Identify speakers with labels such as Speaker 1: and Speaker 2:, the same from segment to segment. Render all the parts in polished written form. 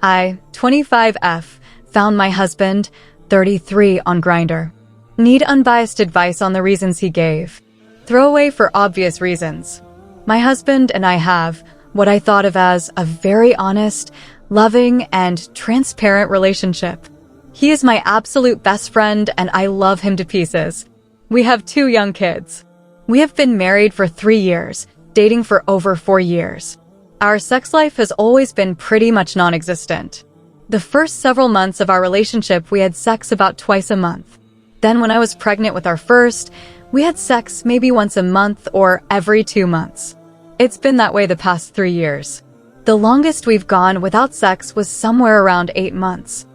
Speaker 1: I, 25F, found my husband, 33, on Grindr. Need unbiased advice on the reasons he gave. Throwaway for obvious reasons. My husband and I have what I thought of as a very honest, loving, and transparent relationship. He is my absolute best friend and I love him to pieces. We have 2 young kids. We have been married for 3 years, dating for over 4 years. Our sex life has always been pretty much non-existent. The first several months of our relationship, we had sex about twice a month. Then when I was pregnant with our first, we had sex maybe once a month or every 2 months. It's been that way the past 3 years. The longest we've gone without sex was somewhere around 8 months.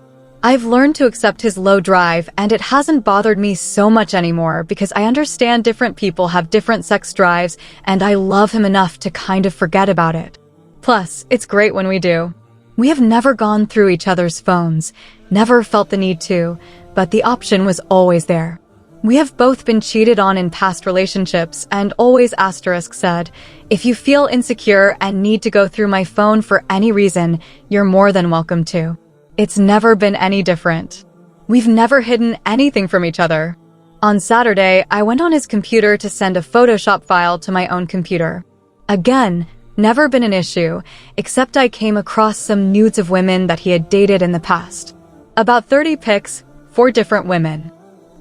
Speaker 1: I've learned to accept his low drive, and it hasn't bothered me so much anymore because I understand different people have different sex drives, and I love him enough to kind of forget about it. Plus, it's great when we do. We have never gone through each other's phones, never felt the need to, but the option was always there. We have both been cheated on in past relationships, and always asterisk said, if you feel insecure and need to go through my phone for any reason, you're more than welcome to. It's never been any different. We've never hidden anything from each other. On Saturday, I went on his computer to send a Photoshop file to my own computer. Again, never been an issue, except I came across some nudes of women that he had dated in the past. About 30 pics, 4 different women.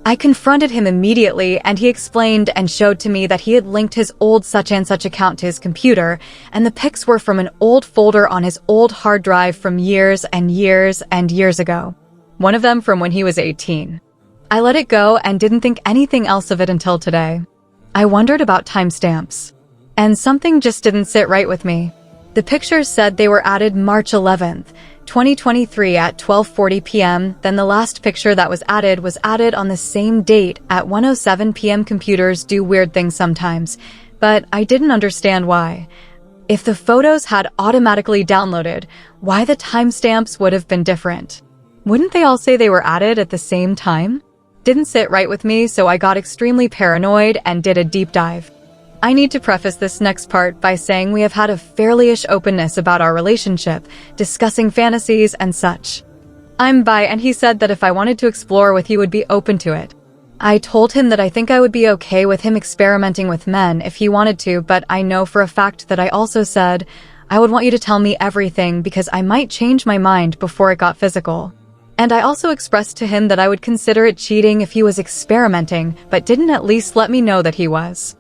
Speaker 1: I confronted him immediately and he explained and showed to me that he had linked his old such and such account to his computer and the pics were from an old folder on his old hard drive from years and years and years ago. One of them from when he was 18. I let it go and didn't think anything else of it until today. I wondered about timestamps. And something just didn't sit right with me. The pictures said they were added March 11th, 2023 at 12:40 p.m. Then the last picture that was added on the same date at 1:07 p.m. Computers do weird things sometimes, but I didn't understand why. If the photos had automatically downloaded, why the timestamps would have been different. Wouldn't they all say they were added at the same time? Didn't sit right with me, so I got extremely paranoid and did a deep dive. I need to preface this next part by saying we have had a fairly-ish openness about our relationship, discussing fantasies and such. I'm bi and he said that if I wanted to explore with he would be open to it. I told him that I think I would be okay with him experimenting with men if he wanted to, but I know for a fact that I also said, I would want you to tell me everything because I might change my mind before it got physical. And I also expressed to him that I would consider it cheating if he was experimenting, but didn't at least let me know that he was.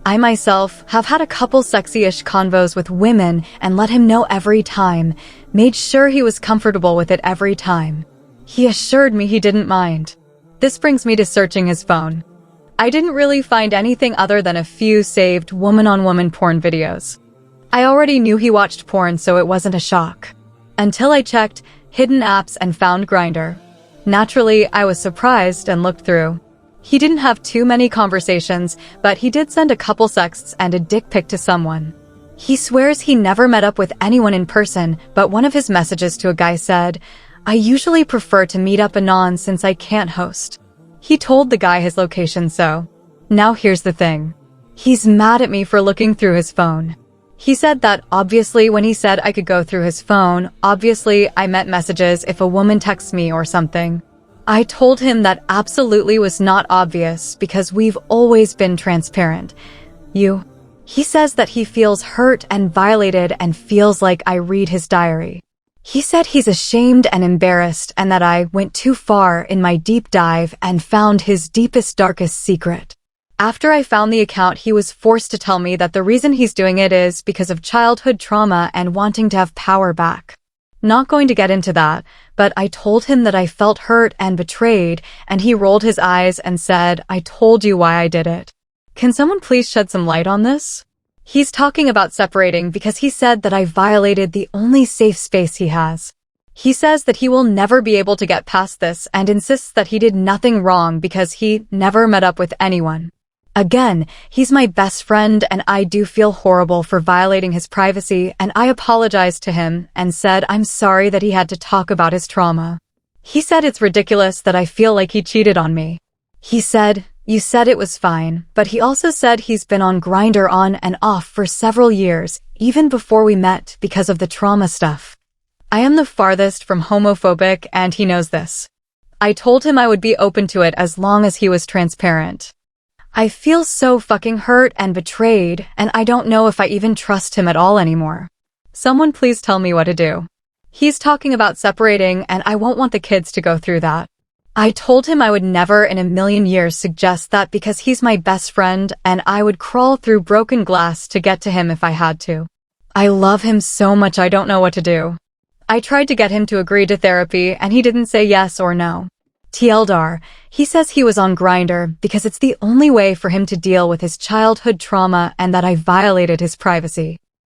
Speaker 1: I myself have had a couple sexy-ish convos with women and let him know every time, made sure he was comfortable with it every time. He assured me he didn't mind. This brings me to searching his phone. I didn't really find anything other than a few saved woman-on-woman porn videos. I already knew he watched porn, so it wasn't a shock. Until I checked hidden apps and found Grindr. Naturally, I was surprised and looked through. He didn't have too many conversations, but he did send a couple sexts and a dick pic to someone. He swears he never met up with anyone in person, but one of his messages to a guy said, I usually prefer to meet up anon since I can't host. He told the guy his location, so. Now here's the thing. He's mad at me for looking through his phone. He said that obviously when he said I could go through his phone, obviously I meant messages if a woman texts me or something. I told him that absolutely was not obvious because we've always been transparent. He says that he feels hurt and violated and feels like I read his diary. He said he's ashamed and embarrassed and that I went too far in my deep dive and found his deepest, darkest secret. After I found the account, he was forced to tell me that the reason he's doing it is because of childhood trauma and wanting to have power back. Not going to get into that, but I told him that I felt hurt and betrayed, and he rolled his eyes and said, I told you why I did it. Can someone please shed some light on this? He's talking about separating because he said that I violated the only safe space he has. He says that he will never be able to get past this and insists that he did nothing wrong because he never met up with anyone. Again, he's my best friend and I do feel horrible for violating his privacy, and I apologized to him and said I'm sorry that he had to talk about his trauma. He said it's ridiculous that I feel like he cheated on me. He said, you said it was fine, but he also said he's been on Grindr on and off for several years, even before we met because of the trauma stuff. I am the farthest from homophobic, and he knows this. I told him I would be open to it as long as he was transparent. I feel so fucking hurt and betrayed, and I don't know if I even trust him at all anymore. Someone please tell me what to do. He's talking about separating, and I won't want the kids to go through that. I told him I would never in a million years suggest that because he's my best friend, and I would crawl through broken glass to get to him if I had to. I love him so much I don't know what to do. I tried to get him to agree to therapy, and he didn't say yes or no. TLDR, he says he was on Grindr because it's the only way for him to deal with his childhood trauma and that I violated his privacy.